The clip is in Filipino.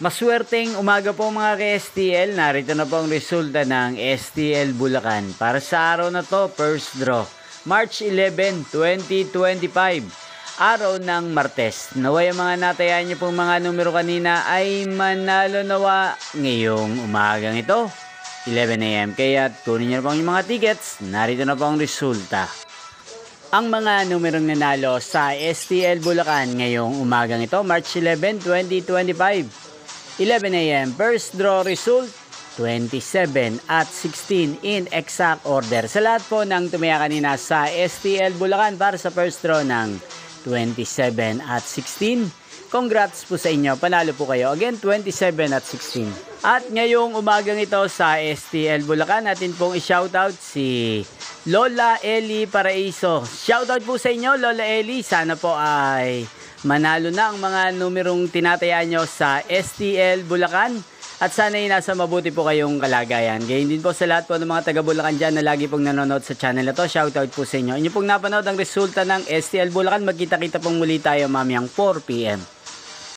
Maswerteng umaga po mga ka-STL. Narito na po ang resulta ng STL Bulacan. Para sa araw na to, first draw. March 11, 2025. Araw ng Martes. Naway ang mga natayan niyo pong mga numero kanina ay manalo nawa ngayong umagang ito. 11 AM. Kaya kunin niyo na po yung mga tickets. Narito na po ang resulta. Ang mga numerong nanalo sa STL Bulacan ngayong umagang ito, March 11, 2025. 11 AM, first draw result, 27 at 16 in exact order. Sa lahat po ng tumaya kanina sa STL Bulacan para sa first draw ng 27 at 16. Congrats po sa inyo, panalo po kayo. Again, 27 at 16. At ngayong umagang ito sa STL Bulacan, natin pong i-shoutout si Lola Eli Paraiso. Shoutout po sa inyo, Lola Eli. Sana po ay manalo na ang mga numerong tinatayaan nyo sa STL Bulacan. At sana ay nasa mabuti po kayong kalagayan. Gayon din po sa lahat po ng mga taga Bulacan dyan na lagi pong nanonood sa channel na to. Shoutout po sa inyo. Inyo pong napanood ang resulta ng STL Bulacan. Magkita-kita pong muli tayo mamayang 4 PM.